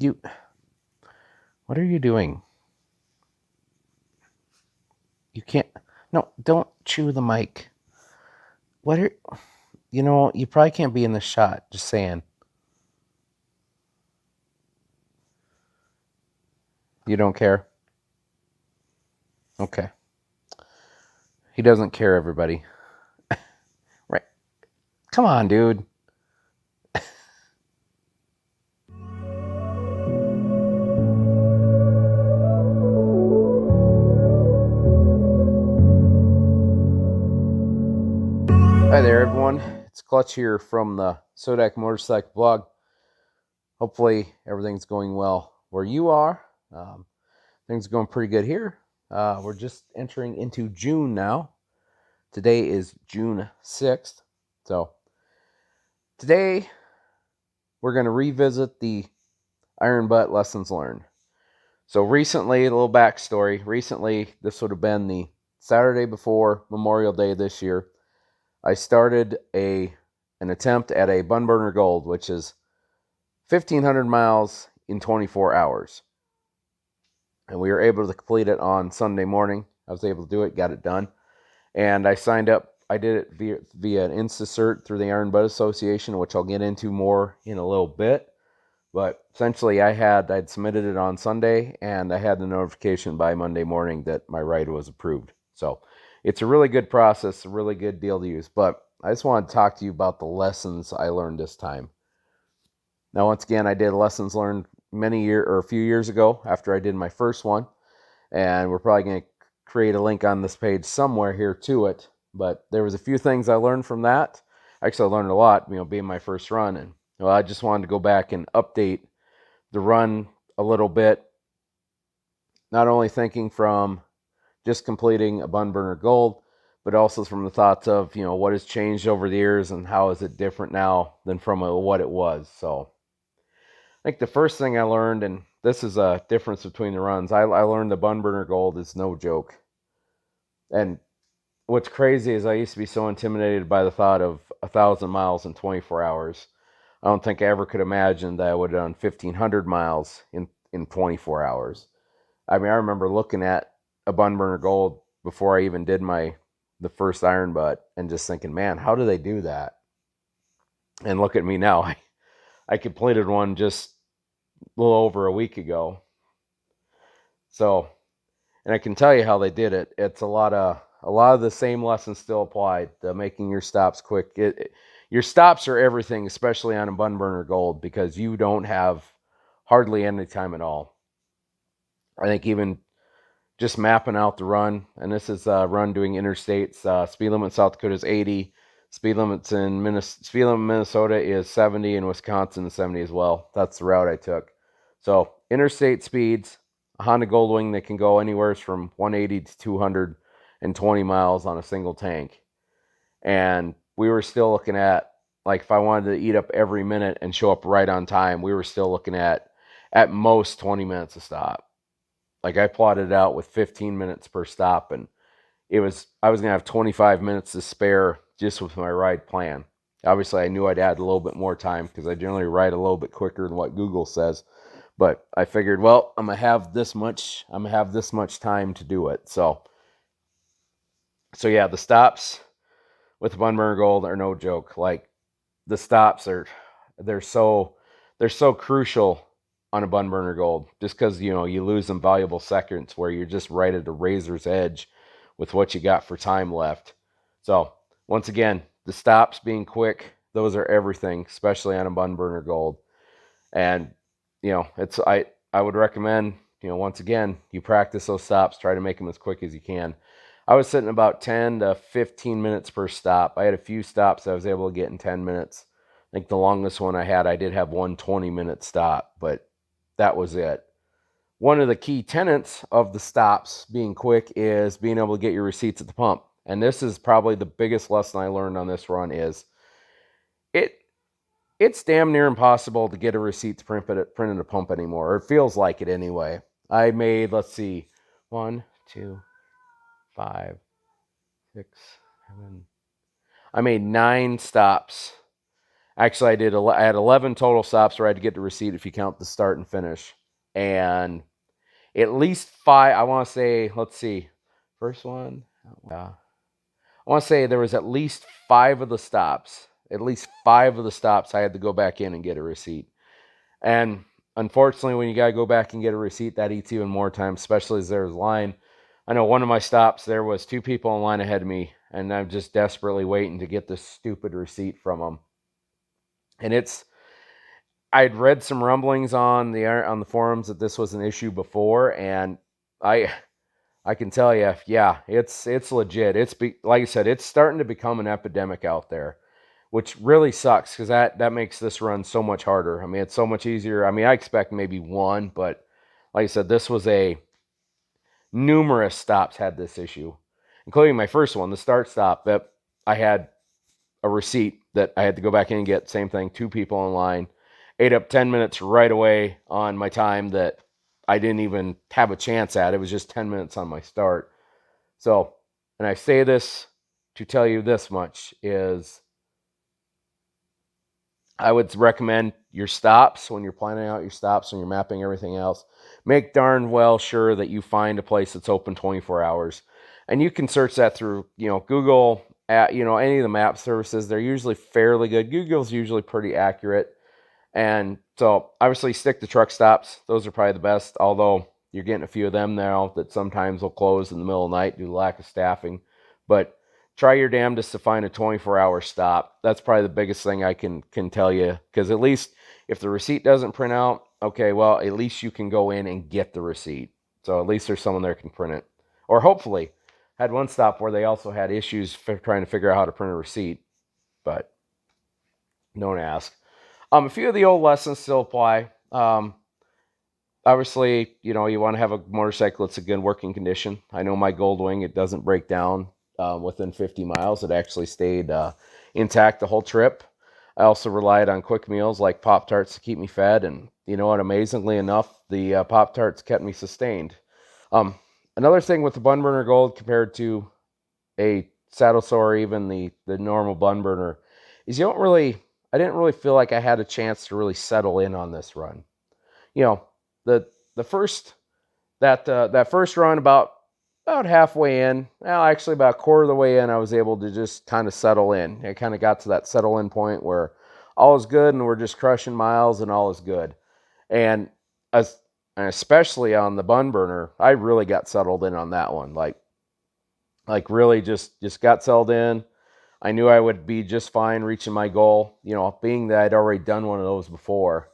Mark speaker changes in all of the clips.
Speaker 1: You, what are you doing? You can't, no, don't chew the mic. What are, you probably can't be in the shot, just saying. You don't care? Okay. He doesn't care, everybody. Right. Come on, dude. Hi there, everyone. It's Clutch here from the Sodak Motorcycle Blog. Hopefully, everything's going well where you are. Things are going pretty good here. We're just entering into June now. Today is June 6th. So, today we're going to revisit the Iron Butt lessons learned. So, recently, a little backstory. Recently, this would have been the Saturday before Memorial Day this year. I started an attempt at a BunBurner Gold, which is 1,500 miles in 24 hours. And we were able to complete it on Sunday morning. I was able to do it, got it done. And I signed up. I did it via an Insta Cert through the Iron Butt Association, which I'll get into more in a little bit. But essentially, I'd submitted it on Sunday, and I had the notification by Monday morning that my ride was approved. So it's a really good process, a really good deal to use. But I just want to talk to you about the lessons I learned this time. Now, once again, I did lessons learned a few years ago after I did my first one, and we're probably going to create a link on this page somewhere here to it. But there was a few things I learned from that. Actually, I learned a lot, being my first run, and I just wanted to go back and update the run a little bit. Not only thinking from just completing a BunBurner Gold, but also from the thoughts of what has changed over the years and how is it different now than from what it was. So I think the first thing I learned, and this is a difference between the runs, I learned the BunBurner Gold is no joke. And what's crazy is I used to be so intimidated by the thought of 1,000 miles in 24 hours. I don't think I ever could imagine that I would have done 1,500 miles in 24 hours. I remember looking at a BunBurner Gold before I even did the first Iron Butt and just thinking, man, how do they do that? And look at me now. I completed one just a little over a week ago. So, and I can tell you how they did it. It's a lot of the same lessons still applied. Making your stops quick. Your stops are everything, especially on a BunBurner Gold, because you don't have hardly any time at all. I think even just mapping out the run, and this is a run doing interstates. Speed limit in South Dakota is 80. Speed limit in Minnesota is 70, and Wisconsin is 70 as well. That's the route I took. So interstate speeds, a Honda Goldwing that can go anywhere from 180 to 220 miles on a single tank. And we were still looking at, like, if I wanted to eat up every minute and show up right on time, we were still looking at most 20 minutes a stop. Like, I plotted it out with 15 minutes per stop, and I was going to have 25 minutes to spare just with my ride plan. Obviously, I knew I'd add a little bit more time because I generally ride a little bit quicker than what Google says. But I figured, well, I'm going to have this much time to do it. So yeah, the stops with BunBurner Gold are no joke. Like, the stops they're so crucial on a BunBurner Gold, just because you lose some valuable seconds where you're just right at the razor's edge with what you got for time left. So once again, the stops being quick, those are everything, especially on a BunBurner Gold. And it's I would recommend, once again, you practice those stops, try to make them as quick as you can. I was sitting about 10 to 15 minutes per stop. I had a few stops I was able to get in 10 minutes. I think the longest one I did have one 20-minute stop, but that was it. One of the key tenets of the stops being quick is being able to get your receipts at the pump. And this is probably the biggest lesson I learned on this run is it's damn near impossible to get a receipt printed at a pump anymore. Or it feels like it anyway. I made, let's see, 1, 2, 5, 6, 7. I made 9 stops Actually, I had 11 total stops where I had to get the receipt if you count the start and finish. And at least 5, I want to say, let's see, first one, I want to say there was at least 5 of the stops. At least 5 of the stops I had to go back in and get a receipt. And unfortunately, when you got to go back and get a receipt, that eats even more time, especially as there's a line. I know one of my stops, there was 2 people in line ahead of me, and I'm just desperately waiting to get this stupid receipt from them. And I'd read some rumblings on the forums that this was an issue before, and I I can tell you, yeah, it's legit. Like I said, it's starting to become an epidemic out there, which really sucks because that makes this run so much harder. I mean, it's so much easier. I mean, I expect maybe one, but like I said, this was a numerous stops had this issue, including my first one, the start stop. That I had a receipt that I had to go back in and get. Same thing, 2 people in line. Ate up 10 minutes right away on my time that I didn't even have a chance at. It was just 10 minutes on my start. So, and I say this to tell you this much is I would recommend your stops when you're planning out your stops, when you're mapping everything else. Make darn well sure that you find a place that's open 24 hours. And you can search that through, Google, any of the map services. They're usually fairly good. Google's usually pretty accurate. And so obviously stick to truck stops. Those are probably the best, although you're getting a few of them now that sometimes will close in the middle of the night due to lack of staffing. But try your damnedest to find a 24-hour stop. That's probably the biggest thing I can tell you, because at least if the receipt doesn't print out, okay, well, at least you can go in and get the receipt. So at least there's someone there can print it. Or hopefully, had one stop where they also had issues trying to figure out how to print a receipt, but don't ask. A few of the old lessons still apply. Obviously, you want to have a motorcycle that's a good working condition. I know my Goldwing, it doesn't break down within 50 miles. It actually stayed intact the whole trip. I also relied on quick meals like Pop-Tarts to keep me fed. And you know what? Amazingly enough, the Pop-Tarts kept me sustained. Another thing with the BunBurner Gold compared to a saddle sore, or even the normal BunBurner, is I didn't really feel like I had a chance to really settle in on this run. You know, the the first that first run about halfway in, well, actually about a quarter of the way in, I was able to just kind of settle in. I kind of got to that settle in point where all is good and we're just crushing miles and all is good. And as and especially on the BunBurner, I really got settled in on that one. Like really just got settled in. I knew I would be just fine reaching my goal, being that I'd already done one of those before.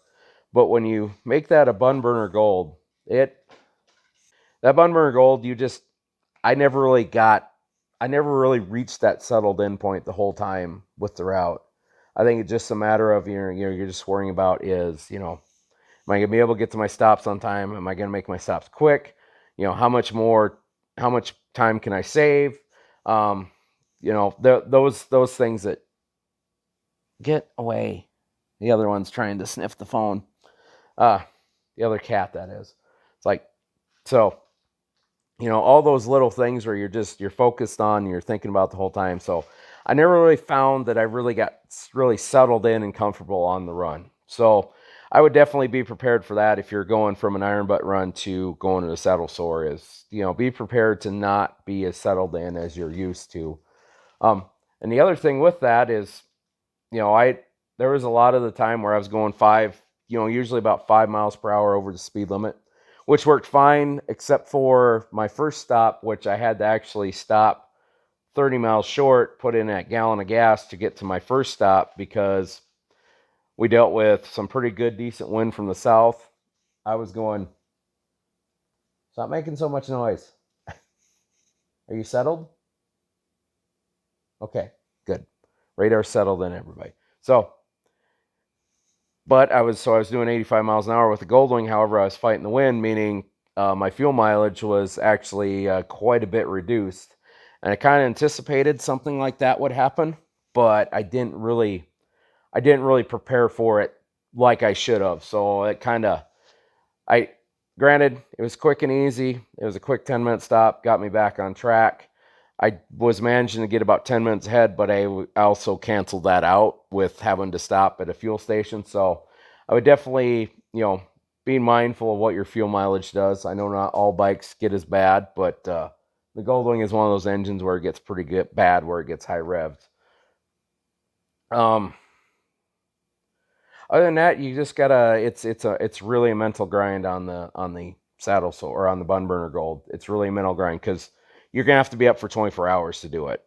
Speaker 1: But when you make that a BunBurner Gold, that BunBurner Gold, I never really reached that settled in point the whole time with the route. I think it's just a matter of you're just worrying about is, am I gonna be able to get to my stops on time? Am I gonna make my stops quick? How much time can I save? Those things that get away. The other one's trying to sniff the phone. The other cat, that is. It's like, so, all those little things where you're focused on, you're thinking about the whole time. So I never really found that I really got really settled in and comfortable on the run. So I would definitely be prepared for that if you're going from an iron butt run to going to a saddle sore. Is, be prepared to not be as settled in as you're used to. And the other thing with that is, there was a lot of the time where I was going usually about 5 miles per hour over the speed limit, which worked fine, except for my first stop, which I had to actually stop 30 miles short, put in that gallon of gas to get to my first stop because we dealt with some pretty good, decent wind from the south. I was going, stop making so much noise. Are you settled? Okay, good. Radar settled in, everybody. But I was doing 85 miles an hour with the Goldwing. However, I was fighting the wind, meaning my fuel mileage was actually quite a bit reduced. And I kind of anticipated something like that would happen, but I didn't really prepare for it like I should have. So granted, it was quick and easy. It was a quick 10-minute stop, got me back on track. I was managing to get about 10 minutes ahead, but I also canceled that out with having to stop at a fuel station. So I would definitely, be mindful of what your fuel mileage does. I know not all bikes get as bad, but the Goldwing is one of those engines where it gets pretty bad, where it gets high revs. Um, Other than that, you just gotta. It's really a mental grind on the saddle or on the BunBurner Gold. It's really a mental grind because you're gonna have to be up for 24 hours to do it.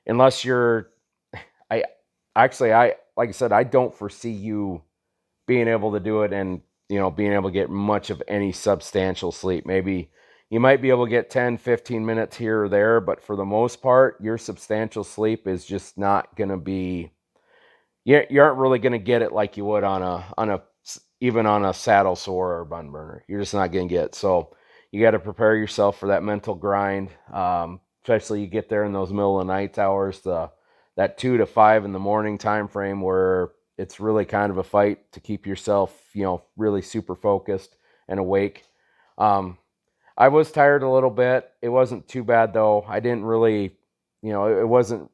Speaker 1: Unless you're. I actually I like I said, I don't foresee you being able to do it and being able to get much of any substantial sleep. Maybe you might be able to get 10, 15 minutes here or there, but for the most part, your substantial sleep is just not gonna be. You aren't really going to get it like you would even on a saddle sore or BunBurner. You're just not going to get it. So you got to prepare yourself for that mental grind. Especially you get there in those middle of the night hours, that 2 to 5 in the morning time frame where it's really kind of a fight to keep yourself, really super focused and awake. I was tired a little bit. It wasn't too bad though. I didn't really, it wasn't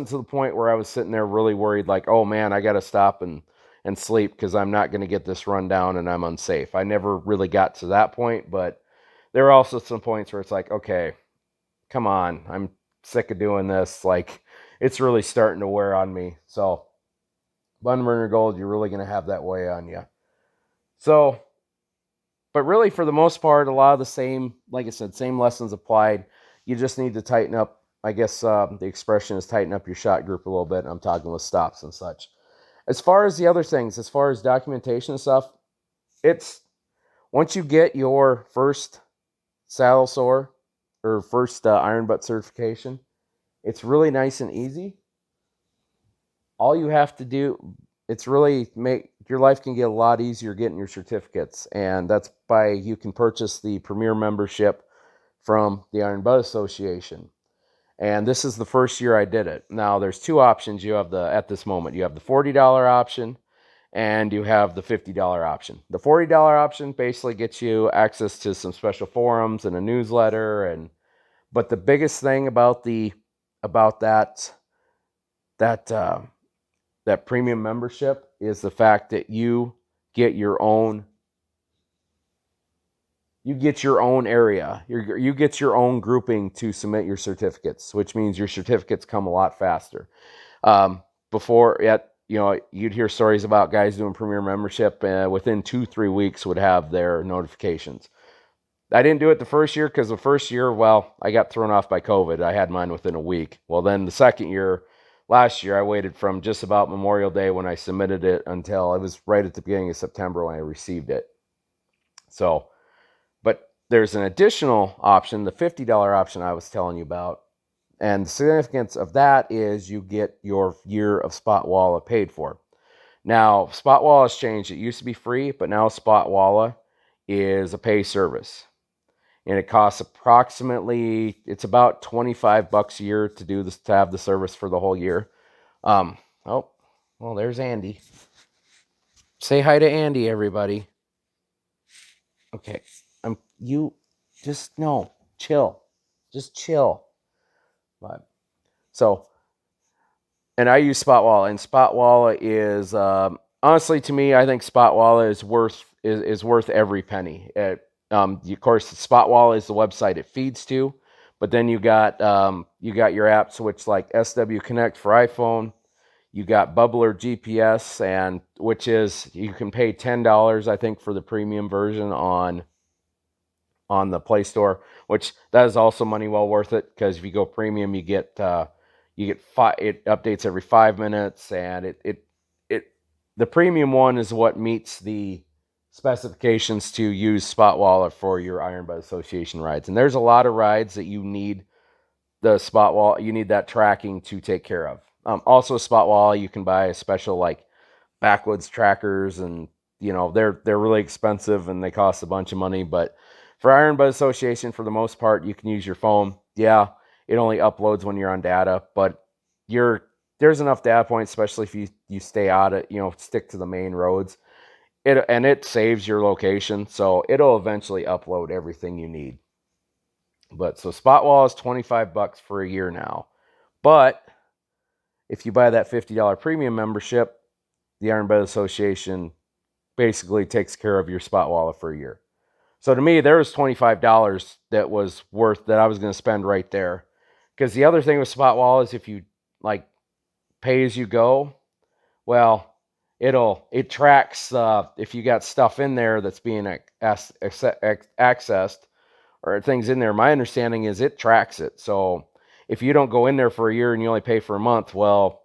Speaker 1: to the point where I was sitting there really worried like, oh man, I got to stop and sleep because I'm not going to get this run down and I'm unsafe. I never really got to that point, but there were also some points where it's like, okay, come on, I'm sick of doing this. Like it's really starting to wear on me. So BunBurner Gold, you're really going to have that weigh on you. So, but really for the most part, a lot of the same, like I said, same lessons applied. You just need to tighten up. I guess the expression is tighten up your shot group a little bit. I'm talking with stops and such. As far as the other things, as far as documentation and stuff, it's once you get your first saddle sore or first iron butt certification, it's really nice and easy. All you have to do, it's really make your life can get a lot easier getting your certificates, and that's by you can purchase the premier membership from the Iron Butt Association. And this is the first year I did it. Now there's two options. You have at this moment, you have the $40 option and you have the $50 option. The $40 option basically gets you access to some special forums and a newsletter. But the biggest thing about that that premium membership is the fact that you get your own area. You get your own grouping to submit your certificates, which means your certificates come a lot faster. Before yet, you'd hear stories about guys doing premier membership within 2-3 weeks would have their notifications. I didn't do it the first year because the first year, well, I got thrown off by COVID. I had mine within a week. Well, then the second year, last year, I waited from just about Memorial Day when I submitted it until it was right at the beginning of September when I received it. So, but there's an additional option, the $50 option I was telling you about. And the significance of that is you get your year of Spotwall paid for. Now, Spotwall has changed. It used to be free, but now Spotwall is a pay service. And it costs approximately, it's about $25 a year to do this, to have the service for the whole year. Oh, well, there's Andy. Say hi to Andy, everybody. Okay. You just no, chill. Just chill. But so, and I use Spotwall, and Spotwall is honestly to me, I think Spotwall is worth every penny. Of course, Spotwall is the website it feeds to, but then you got your apps, which like SW Connect for iPhone. You got Bubbler GPS, and which is you can pay $10, I think, for the premium version on the Play Store, which that is also money well worth it because if you go premium, you get it updates every 5 minutes, and it the premium one is what meets the specifications to use Spotwall for your Iron Butt Association rides. And there's a lot of rides that you need the Spotwall, you need that tracking to take care of. Also, Spotwall, you can buy a special like backwoods trackers, and they're really expensive and they cost a bunch of money. But for Iron Butt Association, for the most part, you can use your phone. Yeah, it only uploads when you're on data, but there's enough data points, especially if you stay out of stick to the main roads. It saves your location, so it'll eventually upload everything you need. But so Spotwall is $25 for a year now. But if you buy that $50 premium membership, the Iron Bet Association basically takes care of your Spotwall for a year. So to me, there was $25 that was worth that I was going to spend right there. Because the other thing with Spotwall is if you like pay as you go, well, it tracks if you got stuff in there that's being accessed or things in there. My understanding is it tracks it. So if you don't go in there for a year and you only pay for a month, well,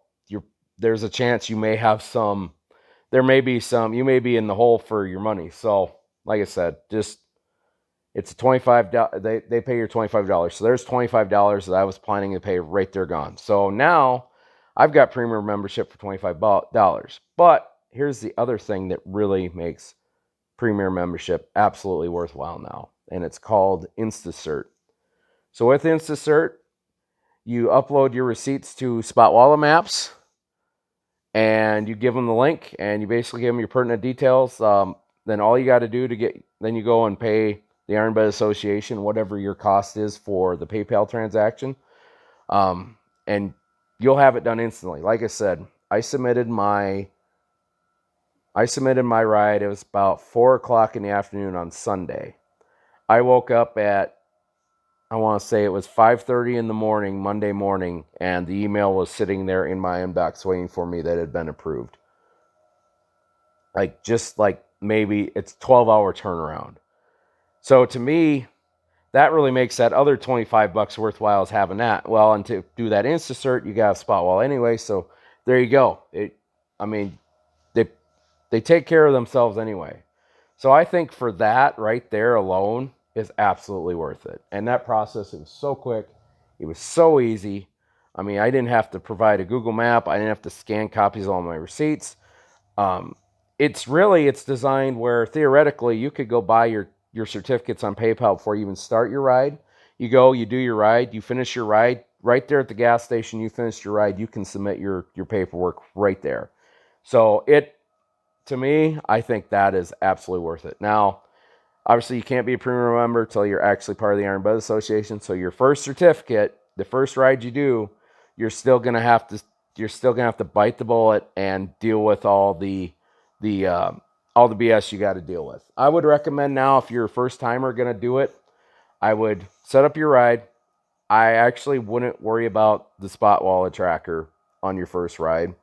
Speaker 1: there's a chance you may have some. There may be some. You may be in the hole for your money. So, like I said, just it's a $25. They pay your $25. So there's $25 that I was planning to pay right there gone. So now I've got premium membership for $25. But here's the other thing that really makes premium membership absolutely worthwhile now, and it's called Insta Cert. So with Insta Cert, you upload your receipts to Spotwalla Maps, and you give them the link, and you basically give them your pertinent details. Then all you got to do then you go and pay the Iron Bet Association whatever your cost is for the PayPal transaction, and you'll have it done instantly. Like I said, I submitted my ride. It was about 4:00 in the afternoon on Sunday. I woke up at, I want to say it was 5:30 in the morning, Monday morning, and the email was sitting there in my inbox waiting for me that it had been approved. Just like maybe it's 12-hour turnaround. So to me, that really makes that other $25 worthwhile as having that. Well, and to do that Insta Cert, you got a Spotwall anyway. So there you go. I mean, they take care of themselves anyway. So I think for that right there alone is absolutely worth it. And that process, it was so quick. It was so easy. I mean, I didn't have to provide a Google map. I didn't have to scan copies of all my receipts. It's designed where theoretically you could go buy your certificates on PayPal before you even start your ride. You go, you do your ride, you finish your ride. Right there at the gas station, you finished your ride, you can submit your paperwork right there. So to me, I think that is absolutely worth it. Now, obviously, you can't be a premium member until you're actually part of the Iron Bet Association. So your first certificate, the first ride you do, you're still gonna have to bite the bullet and deal with all the BS you got to deal with. I would recommend now, if you're a first timer gonna do it, I would set up your ride. I actually wouldn't worry about the Spotwall tracker on your first ride.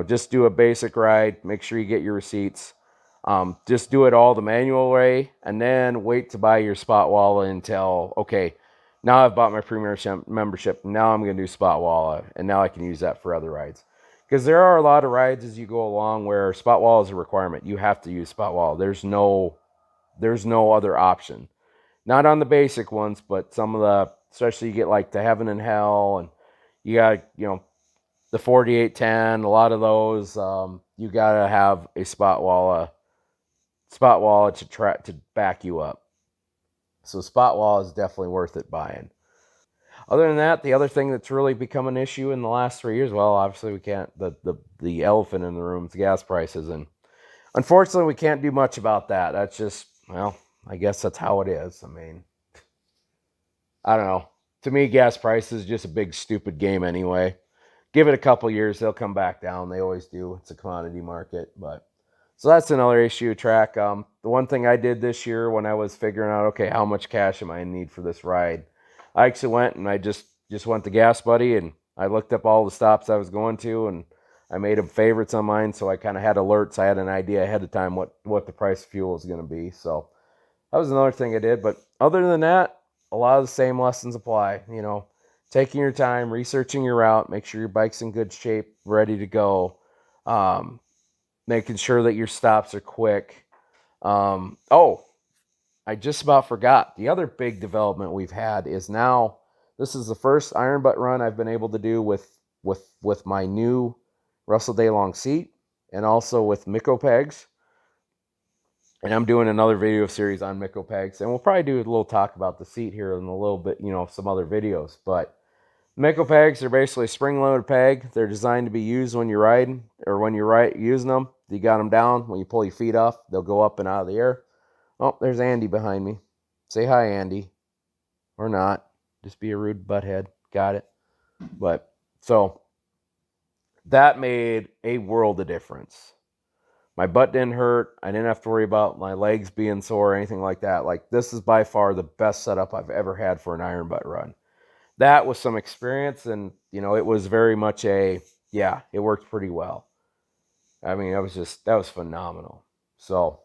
Speaker 1: Just do a basic ride. Make sure you get your receipts. Just do it all the manual way, and then wait to buy your Spotwalla until, okay, now I've bought my premium membership. Now I'm going to do Spotwalla, and now I can use that for other rides. Because there are a lot of rides as you go along where Spotwalla is a requirement. You have to use Spotwalla. There's no other option. Not on the basic ones, but some of especially you get like the Heaven and Hell, and you got, the 4810, a lot of those, you got to have a Spotwalla to back you up. So Spotwall is definitely worth it buying. Other than that, the other thing that's really become an issue in the last 3 years, well, obviously we can't, the elephant in the room is gas prices, and unfortunately we can't do much about that. That's just, well, I guess that's how it is. I mean, I don't know. To me, gas prices is just a big stupid game anyway. Give it a couple years, they'll come back down. They always do. It's a commodity market, but so that's another issue track. The one thing I did this year when I was figuring out, okay, how much cash am I in need for this ride, I actually went and I just went to Gas Buddy, and I looked up all the stops I was going to, and I made them favorites on mine, so I kind of had alerts. I had an idea ahead of time what the price of fuel was going to be. So that was another thing I did. But other than that, a lot of the same lessons apply. Taking your time, researching your route, make sure your bike's in good shape, ready to go. Making sure that your stops are quick. I just about forgot. The other big development we've had is now this is the first iron butt run I've been able to do with my new Russell Daylong seat, and also with Miko pegs. And I'm doing another video series on Miko pegs, and we'll probably do a little talk about the seat here in a little bit, some other videos. But Miko pegs are basically a spring-loaded peg. They're designed to be used when you're riding, or when you're using them. You got them down. When you pull your feet off, they'll go up and out of the air. Oh, there's Andy behind me. Say hi, Andy. or not. Just be a rude butthead. Got it. But so that made a world of difference. My butt didn't hurt. I didn't have to worry about my legs being sore or anything like that. Like, this is by far the best setup I've ever had for an iron butt run. That was some experience, and it was very much yeah, it worked pretty well. I mean, that was phenomenal. So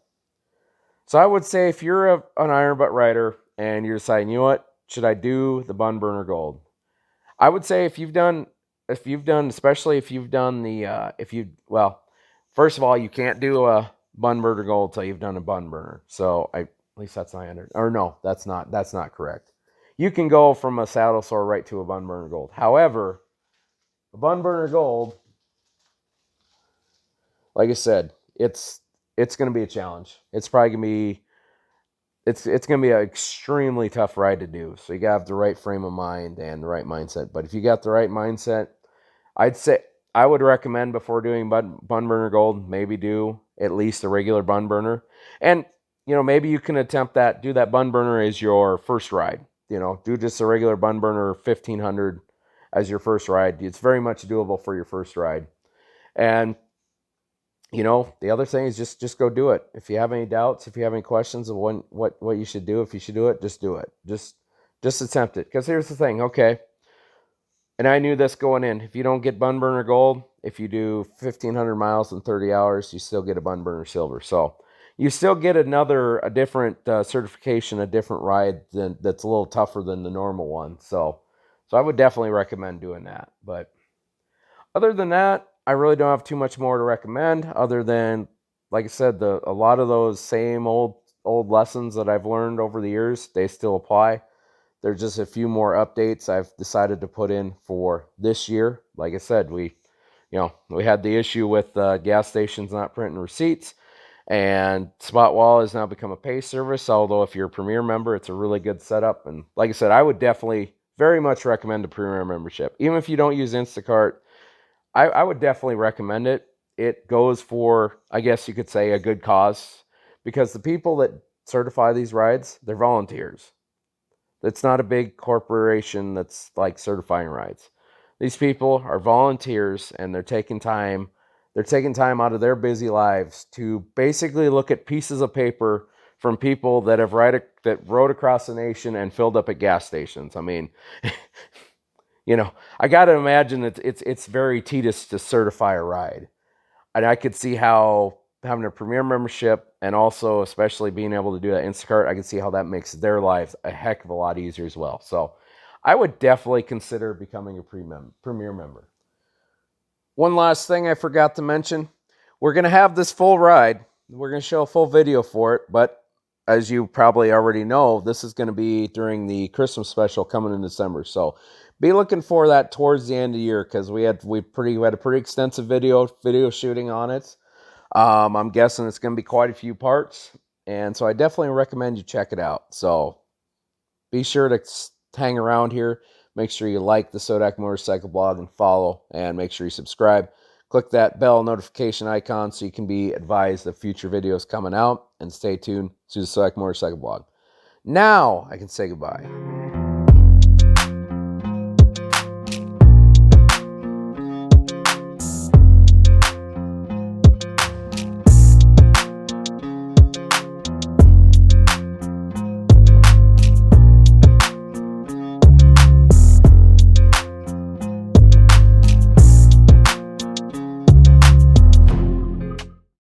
Speaker 1: I would say if you're an iron butt rider and you're deciding, what, should I do the BunBurner Gold? I would say especially if you've done first of all, you can't do a BunBurner Gold till you've done a BunBurner. So at least that's not or no, that's not correct. You can go from a saddle sore right to a BunBurner Gold. However, a BunBurner Gold, like I said, it's going to be a challenge. It's probably going to be it's going to be an extremely tough ride to do. So you got to have the right frame of mind and the right mindset. But if you got the right mindset, I'd say I would recommend before doing BunBurner Gold, maybe do at least a regular BunBurner. And, maybe you can do that BunBurner as your first ride. Do just a regular BunBurner 1500 as your first ride. It's very much doable for your first ride. And, the other thing is just go do it. If you have any doubts, if you have any questions of what you should do, if you should do it, just do it. Just attempt it. Because here's the thing, okay? And I knew this going in. If you don't get BunBurner Gold, if you do 1,500 miles in 30 hours, you still get a BunBurner Silver. So you still get a different certification, a different ride that's a little tougher than the normal one. So I would definitely recommend doing that. But other than that, I really don't have too much more to recommend other than, like I said, a lot of those same old lessons that I've learned over the years, they still apply. There's just a few more updates I've decided to put in for this year. Like I said, we had the issue with gas stations not printing receipts, and Spotwall has now become a pay service. Although if you're a Premier member, it's a really good setup. And like I said, I would definitely very much recommend a Premier membership. Even if you don't use Instacart, I would definitely recommend it. It goes for, I guess you could say, a good cause, because the people that certify these rides, they're volunteers. It's not a big corporation that's like certifying rides. These people are volunteers, and they're taking time out of their busy lives to basically look at pieces of paper from people that rode across the nation and filled up at gas stations. I mean, I got to imagine that it's very tedious to certify a ride. And I could see how having a Premier membership, and also especially being able to do that Instacart, I can see how that makes their lives a heck of a lot easier as well. So I would definitely consider becoming a Premier member. One last thing I forgot to mention, we're going to have this full ride. We're going to show a full video for it, but as you probably already know, this is going to be during the Christmas special coming in December. So be looking for that towards the end of the year, because we had a pretty extensive video shooting on it. I'm guessing it's going to be quite a few parts, and so I definitely recommend you check it out. So be sure to hang around here. Make sure you like the Sodak Motorcycle Blog and follow, and make sure you subscribe. Click that bell notification icon so you can be advised of future videos coming out, and stay tuned to the Sodak Motorcycle Blog. Now I can say goodbye.